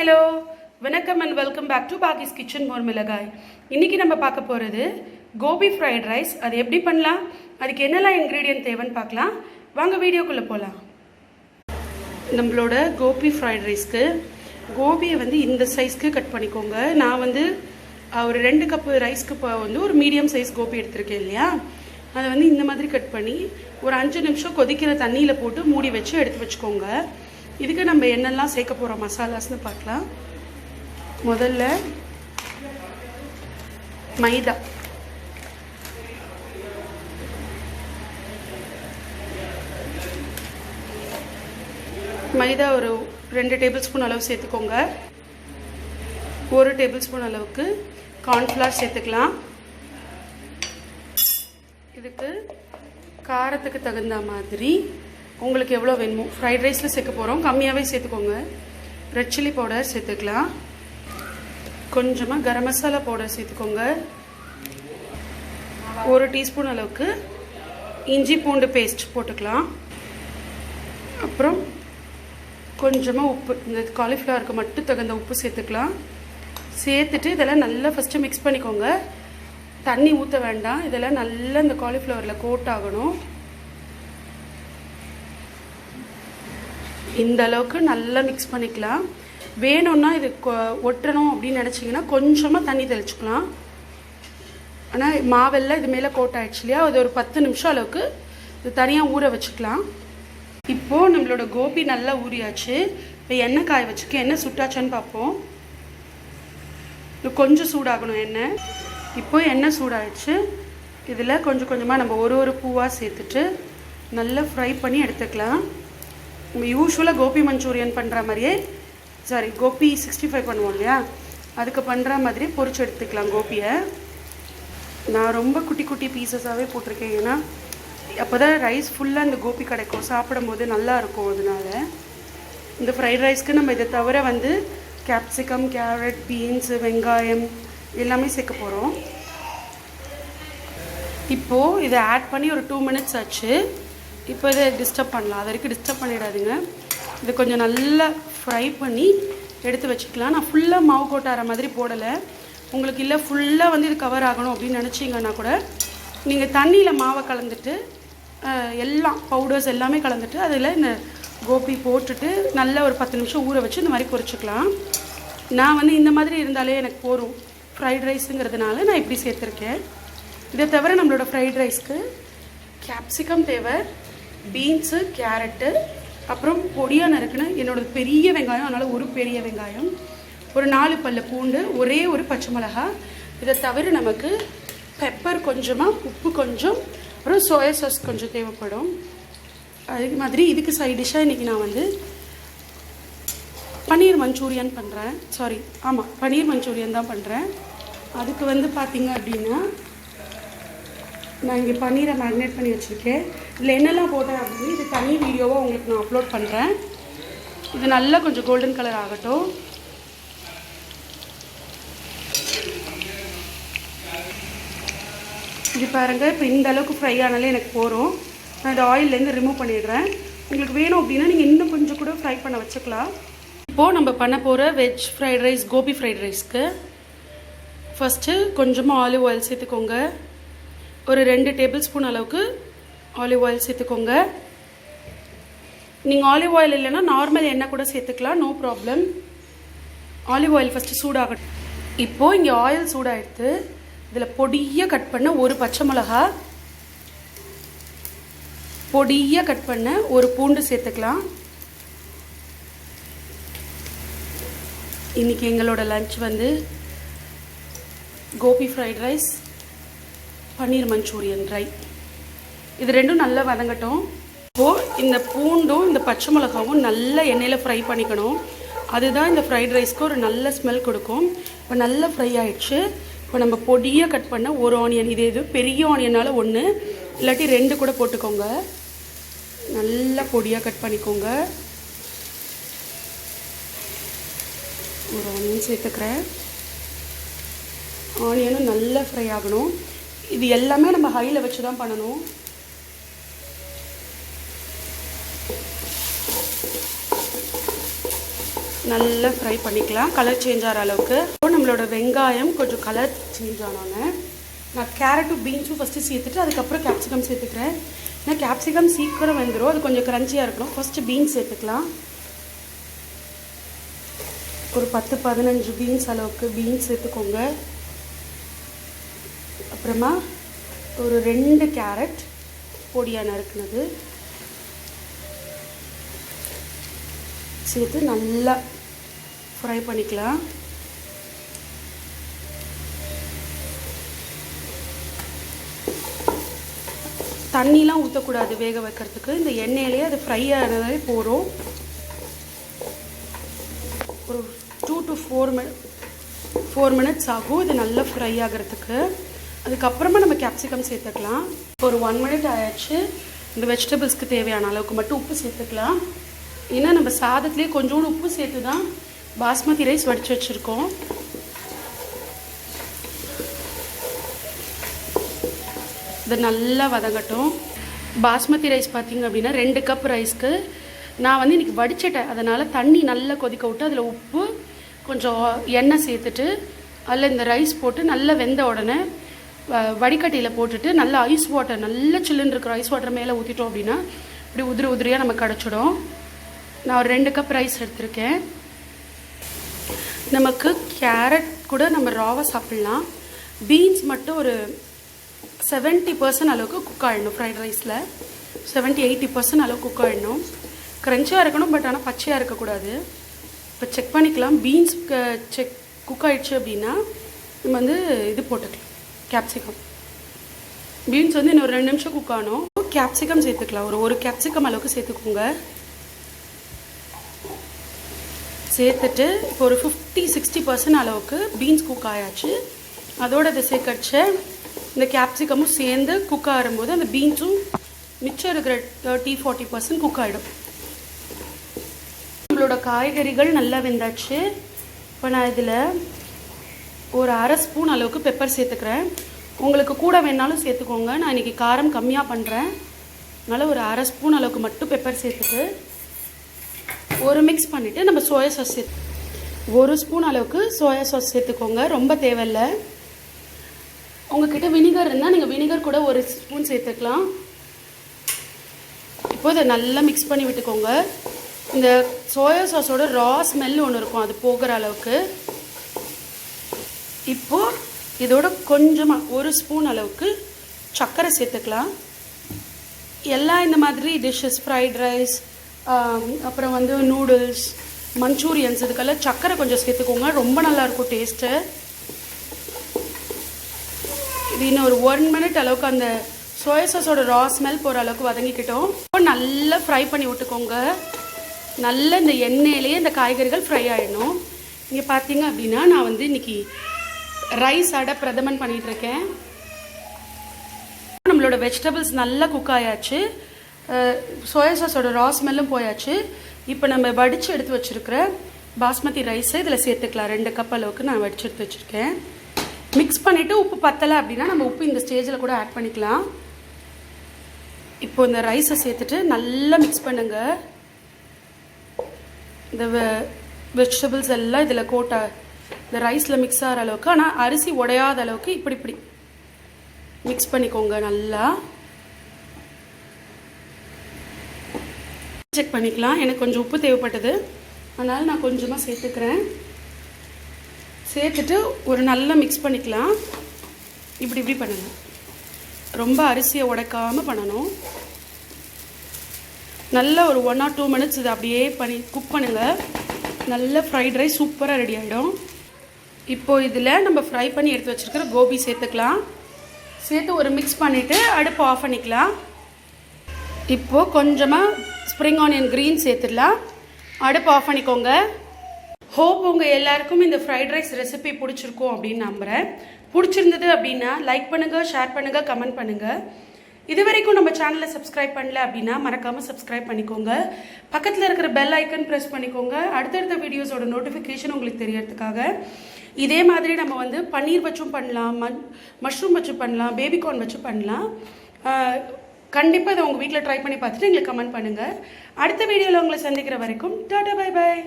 hello, welcome and welcome back to Bagi's Kitchen Mormilagai. இன்னைக்கு நம்ம பார்க்க போறது கோபி fried rice. அது எப்படி பண்ணலாம்? அதுக்கு என்னெல்லாம் ingredient தேவைன்னு பார்க்கலாம். வாங்க வீடியோக்குள்ள போலாம். நம்மளோட கோபி fried riceக்கு கோபியை வந்து இந்த சைஸ்க்கு கட் பண்ணிக்கோங்க. நான் வந்து ஒரு 2 கப் ரைஸ்க்கு வந்து ஒரு மீடியம் சைஸ் கோபி எடுத்துர்க்கேன் இல்லையா? அதை வந்து இந்த மாதிரி கட் பண்ணி ஒரு 5 நிமிஷம் கொதிக்கிற தண்ணியில போட்டு மூடி வச்சு எடுத்து வச்சுக்கோங்க. இதுக்கு நம்ம என்னெல்லாம் சேர்க்க போறோம் மசாலாஸ்னு பார்க்கலாம். முதல்ல மைதா, ஒரு 2 டேபிள் ஸ்பூன் அளவு சேர்த்துக்கோங்க. 1 டேபிள் ஸ்பூன் அளவுக்கு கார்ன்ஃப்ளவர் சேர்த்துக்கலாம். இதுக்கு காரத்துக்கு தகுந்த மாதிரி உங்களுக்கு எவ்வளோ வேணுமோ, ஃப்ரைட் ரைஸில் சேர்க்க போகிறோம், கம்மியாகவே சேர்த்துக்கோங்க. ரெட் சில்லி பவுடர் சேர்த்துக்கலாம். கொஞ்சமாக கரம் மசாலா பவுடர் சேர்த்துக்கோங்க. 1 டீஸ்பூன் அளவுக்கு இஞ்சி பூண்டு பேஸ்ட் போட்டுக்கலாம். அப்புறம் கொஞ்சமாக உப்பு, இந்த காலிஃப்ளவருக்கு மட்டும் தகுந்த உப்பு சேர்த்துக்கலாம். சேர்த்துட்டு இதெல்லாம் நல்லா ஃபஸ்ட்டு மிக்ஸ் பண்ணிக்கோங்க. தண்ணி ஊற்ற வேண்டாம். இதெல்லாம் நல்லா இந்த காலிஃப்ளவரில் கோட் ஆகணும். இந்த அளவுக்கு நல்லா மிக்ஸ் பண்ணிக்கலாம். வேணும்னா இது ஒட்டணும் அப்படின்னு நினச்சிங்கன்னா கொஞ்சமாக தண்ணி தெளிச்சுக்கலாம். ஆனால் மாவெல்லாம் இது மேலே கோட் ஆகிடுச்சு இல்லையா? அது ஒரு 10 நிமிஷம் அளவுக்கு இது தனியாக ஊற வச்சுக்கலாம். இப்போது நம்மளோட கோபி நல்லா ஊறியாச்சு. இப்போ எண்ணெய் காய வச்சுக்க, எண்ணெய் சுட்டாச்சான்னு பார்ப்போம். இது கொஞ்சம் சூடாகணும் எண்ணெய். இப்போ எண்ணெய் சூடாகிடுச்சு. இதில் கொஞ்சம் கொஞ்சமாக நம்ம ஒரு பூவாக சேர்த்துட்டு நல்லா ஃப்ரை பண்ணி எடுத்துக்கலாம். நம்ம யூஸ்வலாக கோபி மஞ்சூரியன் பண்ணுற மாதிரியே, கோபி 65 பண்ணுவோம் இல்லையா, அதுக்கு பண்ணுற மாதிரி பொரிச்சு எடுத்துக்கலாம் கோபியை. நான் ரொம்ப குட்டி குட்டி பீசஸாகவே போட்டிருக்கேன். ஏன்னா அப்போ தான் ரைஸ் ஃபுல்லாக இந்த கோபி கிடைக்கும், சாப்பிடும்போது நல்லா இருக்கும். அதனால இந்த ஃப்ரைட் ரைஸ்க்கு நம்ம இதை தவிர வந்து கேப்சிகம், கேரட், பீன்ஸ், வெங்காயம் எல்லாமே சேர்க்க போகிறோம். இப்போது இதை ஆட் பண்ணி ஒரு 2 மினிட்ஸ் ஆச்சு. இப்போ இதை டிஸ்டர்ப் பண்ணலாம். அது வரைக்கும் டிஸ்டர்ப் பண்ணிடாதுங்க. இதை கொஞ்சம் நல்லா ஃப்ரை பண்ணி எடுத்து வச்சுக்கலாம். நான் ஃபுல்லாக மாவு கோட்டார மாதிரி போடலை. உங்களுக்கு இல்லை ஃபுல்லாக வந்து இது கவர் ஆகணும் அப்படின்னு நினச்சிங்கன்னா கூட நீங்கள் தண்ணியில் மாவை கலந்துட்டு எல்லாம் பவுடர்ஸ் எல்லாமே கலந்துட்டு அதில் இந்த கோபி போட்டுட்டு நல்லா ஒரு 10 நிமிஷம் ஊற வச்சு இந்த மாதிரி பொரிச்சுக்கலாம். நான் வந்து இந்த மாதிரி இருந்தாலே எனக்கு போதும் ஃப்ரைட் ரைஸுங்கிறதுனால நான் இப்படி சேர்த்துருக்கேன். இதை தவிர நம்மளோட ஃப்ரைட் ரைஸ்க்கு கேப்சிகம் தேவை, பீன்ஸு, கேரட்டு, அப்புறம் பொடியாக நறுக்குன்னு என்னோடய பெரிய வெங்காயம், அதனால் ஒரு பெரிய வெங்காயம், ஒரு 4 பல்லு பூண்டு, ஒரே ஒரு பச்சை மிளகா. இதை தவிர நமக்கு பெப்பர் கொஞ்சமாக, உப்பு கொஞ்சம், அப்புறம் சோயா சாஸ் கொஞ்சம் தேவைப்படும். அதே மாதிரி இதுக்கு சைட் டிஷ்ஷாக இன்றைக்கி நான் வந்து பன்னீர் மஞ்சூரியன் பண்ணுறேன். பன்னீர் மஞ்சூரியன் தான் பண்ணுறேன். அதுக்கு வந்து பார்த்திங்க அப்படின்னா நான் இங்கே பன்னீரை மேரினேட் பண்ணி வச்சுருக்கேன். இதில் என்னெல்லாம் போட்டேன் அப்படின்னு இது தனி வீடியோவாக உங்களுக்கு நான் அப்லோட் பண்ணுறேன். இது நல்லா கொஞ்சம் கோல்டன் கலர் ஆகட்டும். இது பாருங்கள், இப்போ இந்த அளவுக்கு ஃப்ரை ஆனாலே எனக்கு போகிறோம். நான் இந்த ஆயிலேருந்து ரிமூவ் பண்ணிடுறேன். உங்களுக்கு வேணும் அப்படின்னா நீங்கள் இன்னும் கொஞ்சம் கூட ஃப்ரை பண்ண வச்சுக்கலாம். இப்போது நம்ம பண்ண போகிற veg fried rice, gobi fried ரைஸ்க்கு ஃபஸ்ட்டு கொஞ்சமாக ஆலிவ் ஆயில் சேர்த்துக்கோங்க. ஒரு 2 டேபிள் ஸ்பூன் அளவுக்கு ஆலிவ் ஆயில் சேர்த்துக்கோங்க. நீங்கள் ஆலிவ் ஆயில் இல்லைன்னா நார்மல் எண்ணெய் கூட சேர்த்துக்கலாம், no problem. Olive oil first சூடாகட்டும். இப்போது இங்கே ஆயில் சூடாகிடுத்து. இதில் பொடியாக கட் பண்ண ஒரு பச்சை மிளகா, பொடியாக கட் பண்ண ஒரு பூண்டு சேர்த்துக்கலாம். இன்றைக்கி எங்களோட லஞ்ச் வந்து கோபி ஃப்ரைட் ரைஸ், பன்னீர் மஞ்சூரியன் ட்ரை. இது ரெண்டும் நல்லா வதங்கட்டும். இப்போது இந்த பூண்டும் இந்த பச்சை மிளகாவும் நல்லா எண்ணெயில் ஃப்ரை பண்ணிக்கணும். அதுதான் இந்த ஃப்ரைட் ரைஸ்க்கு ஒரு நல்ல ஸ்மெல் கொடுக்கும். இப்போ நல்லா ஃப்ரை ஆகிடுச்சு. இப்போ நம்ம பொடியாக கட் பண்ண ஒரு ஆனியன், இது பெரிய ஆனியனால் 1 இல்லாட்டி 2 கூட போட்டுக்கோங்க. நல்லா பொடியாக கட் பண்ணிக்கோங்க. ஒரு ஆனியன் சேர்த்துக்கிறேன். ஆனியனும் நல்லா ஃப்ரை ஆகணும். இது எல்லாமே நம்ம ஹையில் வச்சு தான் பண்ணணும். நல்லா ஃப்ரை பண்ணிக்கலாம் கலர் சேஞ்ச் ஆகிற அளவுக்கு. நம்மளோட வெங்காயம் கொஞ்சம் கலர் சேஞ்ச் ஆனோன்னே நான் கேரட்டும் பீன்ஸும் ஃபஸ்ட்டு சேர்த்துட்டு அதுக்கப்புறம் கேப்சிகம் சேர்த்துக்கிறேன். ஏன்னா கேப்சிகம் சீக்கிரம் வெந்துடும், அது கொஞ்சம் க்ரன்ச்சியாக இருக்கணும். ஃபஸ்ட்டு பீன்ஸ் சேர்த்துக்கலாம். ஒரு 10-15 பீன்ஸ் அளவுக்கு பீன்ஸ் சேர்த்துக்கோங்க. அப்புறமா ஒரு 2 கேரட் பொடியாக நறுக்குனது சேர்த்து நல்லா ஃப்ரை பண்ணிக்கலாம். தண்ணிலாம் ஊற்றக்கூடாது வேக வைக்கிறதுக்கு. இந்த எண்ணெயிலேயே அது ஃப்ரை ஆனதே போகிறோம். ஒரு 2 to 4 minutes ஆகும் இது நல்லா ஃப்ரை ஆகிறதுக்கு. அதுக்கப்புறமா நம்ம கேப்சிகம் சேர்த்துக்கலாம். ஒரு 1 minute ஆயிடுச்சு. இந்த வெஜிடபிள்ஸ்க்கு தேவையான அளவுக்கு மட்டும் உப்பு சேர்த்துக்கலாம். ஏன்னா நம்ம சாதத்துலேயே கொஞ்சோண்டு உப்பு சேர்த்து தான் பாஸ்மதி ரைஸ் வடித்து வச்சுருக்கோம். இது நல்லா வதங்கட்டும். பாஸ்மதி ரைஸ் பார்த்திங்க அப்படின்னா 2 கப் ரைஸ்க்கு நான் வந்து இன்றைக்கி வடிச்சிட்டேன். அதனால் தண்ணி நல்லா கொதிக்க விட்டு அதில் உப்பு கொஞ்சம் எண்ணெய் சேர்த்துட்டு அதில் இந்த ரைஸ் போட்டு நல்லா வெந்த உடனே வடிகட்டியில் போட்டுட்டு நல்லா ஐஸ் வாட்டர் நல்லா சில்லுன்னு இருக்கிற ஐஸ் வாட்டர் மேலே ஊற்றிட்டோம் அப்படின்னா இப்படி உதிரியாக நமக்கு கிடச்சிடும். நான் ஒரு 2 கப் ரைஸ் எடுத்திருக்கேன். நமக்கு கேரட் கூட நம்ம ராவாக சாப்பிட்லாம். பீன்ஸ் மட்டும் ஒரு 70% அளவுக்கு குக் ஆகிடணும். ஃப்ரைட் ரைஸில் 70-80% அளவுக்கு குக் ஆகிடணும். க்ரன்ச்சியாக இருக்கணும், பட் ஆனால் பச்சையாக இருக்கக்கூடாது. இப்போ செக் பண்ணிக்கலாம். பீன்ஸ் குக் ஆகிடுச்சு அப்படின்னா நம்ம வந்து இது போட்டுக்கலாம் கேப்சிகம். பீன்ஸ் வந்து இன்னும் 2 நிமிஷம் குக் ஆகணும். கேப்சிகம் சேர்த்துக்கலாம். ஒரு கேப்சிகம் அளவுக்கு சேர்த்துக்கோங்க. சேர்த்துட்டு இப்போ ஒரு 50-60% அளவுக்கு பீன்ஸ் குக் ஆயாச்சு. அதோட இதை சேர்க்கடிச்ச இந்த கேப்சிகமும் சேர்ந்து குக் ஆகும்போது அந்த பீன்ஸும் மிச்சம் இருக்கிற 30-40% குக் ஆகிடும். நம்மளோட காய்கறிகள் நல்லா வெந்தாச்சு. இப்போ நான் இதில் ஒரு 1/2 ஸ்பூன் அளவுக்கு பெப்பர் சேர்த்துக்கிறேன். உங்களுக்கு கூட வேணாலும் சேர்த்துக்கோங்க. நான் இன்றைக்கி காரம் கம்மியாக பண்ணுறேன், அதனால் ஒரு 1/2 ஸ்பூன் அளவுக்கு மட்டும் பெப்பர் சேர்த்துட்டு ஒரு மிக்ஸ் பண்ணிவிட்டு நம்ம சோயா சாஸ் 1 ஸ்பூன் அளவுக்கு சோயா சாஸ் சேர்த்துக்கோங்க. ரொம்ப தேவையில்லை. உங்ககிட்ட வினிகர் இருந்தால் நீங்கள் வினிகர் கூட 1 ஸ்பூன் சேர்த்துக்கலாம். இப்போ இதை நல்லா மிக்ஸ் பண்ணி விட்டுக்கோங்க. இந்த சோயா சாஸோட ரா ஸ்மெல் ஒன்று இருக்கும், அது போகிற அளவுக்கு. இப்போது இதோட கொஞ்சமாக 1 ஸ்பூன் அளவுக்கு சர்க்கரை சேர்த்துக்கலாம். எல்லாம் இந்த மாதிரி டிஷ்ஷஸ் ஃப்ரைட் ரைஸ் அப்புறம் வந்து நூடுல்ஸ் மஞ்சூரியன்ஸ் இதுக்கெல்லாம் சர்க்கரை கொஞ்சம் சேர்த்துக்கோங்க. ரொம்ப நல்லாயிருக்கும் டேஸ்ட்டு. இது இன்னும் ஒரு 1 minute அளவுக்கு அந்த சோயா சாஸோட ரா ஸ்மெல் போகிற அளவுக்கு வதங்கிக்கிட்டோம். இப்போ நல்லா ஃப்ரை பண்ணி விட்டுக்கோங்க. நல்லா இந்த எண்ணெயிலேயே இந்த காய்கறிகள் ஃப்ரை ஆகிடணும். இங்கே பார்த்தீங்க அப்படின்னா நான் வந்து இன்றைக்கி ரைஸ் அடை பிரதமன் பண்ணிகிட்ருக்கேன். நம்மளோட வெஜிடபிள்ஸ் நல்லா குக் ஆயாச்சு. சோயா சாஸோட ரா ஸ்மெல்லும் போயாச்சு. இப்போ நம்ம வடித்து எடுத்து வச்சுருக்கிற பாஸ்மதி ரைஸை இதில் சேர்த்துக்கலாம். 2 கப் அளவுக்கு நான் வடித்து எடுத்து வச்சுருக்கேன். மிக்ஸ் பண்ணிவிட்டு உப்பு பத்தலை அப்படின்னா நம்ம உப்பு இந்த ஸ்டேஜில் கூட ஆட் பண்ணிக்கலாம். இப்போ இந்த ரைஸை சேர்த்துட்டு நல்லா மிக்ஸ் பண்ணுங்கள். இந்த வெஜிடபிள்ஸ் எல்லாம் இதில் இந்த ரைஸில் மிக்ஸ் ஆகிற அளவுக்கு, ஆனால் அரிசி உடையாத அளவுக்கு இப்படி மிக்ஸ் பண்ணிக்கோங்க. நல்லா செக் பண்ணிக்கலாம். எனக்கு கொஞ்சம் உப்பு தேவைப்பட்டது, அதனால் நான் கொஞ்சமாக சேர்த்துக்கிறேன். சேர்த்துட்டு ஒரு நல்லா மிக்ஸ் பண்ணிக்கலாம். இப்படி பண்ணுங்கள். ரொம்ப அரிசியை உடைக்காமல் பண்ணணும். நல்லா ஒரு 1 or 2 minutes இது அப்படியே குக் பண்ணுங்கள். நல்ல ஃப்ரைட் ரைஸ் சூப்பராக ரெடி ஆகிடும். இப்போது இதில் நம்ம ஃப்ரை பண்ணி எடுத்து வச்சுருக்கிற கோபி சேர்த்துக்கலாம். சேர்த்து ஒரு மிக்ஸ் பண்ணிவிட்டு அடுப்பு ஆஃப் பண்ணிக்கலாம். இப்போது கொஞ்சமாக ஸ்ப்ரிங் ஆனியன் க்ரீன் சேர்த்துடலாம். அடுப்பு ஆஃப் பண்ணிக்கோங்க. ஹோப் உங்கள் எல்லாருக்கும் இந்த ஃப்ரைட் ரைஸ் ரெசிபி பிடிச்சிருக்கும் அப்படின்னு நம்புகிறேன். பிடிச்சிருந்தது அப்படின்னா லைக் பண்ணுங்கள், ஷேர் பண்ணுங்கள், கமெண்ட் பண்ணுங்கள். இது வரைக்கும் நம்ம சேனலை சப்ஸ்கிரைப் பண்ணல அப்படின்னா மறக்காமல் சப்ஸ்கிரைப் பண்ணிக்கோங்க. பக்கத்தில் இருக்கிற பெல் ஐக்கன் ப்ரெஸ் பண்ணிக்கோங்க. அடுத்தடுத்த வீடியோஸோட நோட்டிஃபிகேஷன் உங்களுக்கு தெரியறதுக்காக. இதே மாதிரி நம்ம வந்து பன்னீர் வச்சும் பண்ணலாம், மஷ்ரூம் வச்சு பண்ணலாம், பேபிகார்ன் வச்சு பண்ணலாம். கண்டிப்பாக இதை உங்கள் வீட்டில் ட்ரை பண்ணி பார்த்துட்டு எங்களுக்கு கமெண்ட் பண்ணுங்கள். அடுத்த வீடியோவில் உங்களை சந்திக்கிற வரைக்கும் டாடா பை பாய்.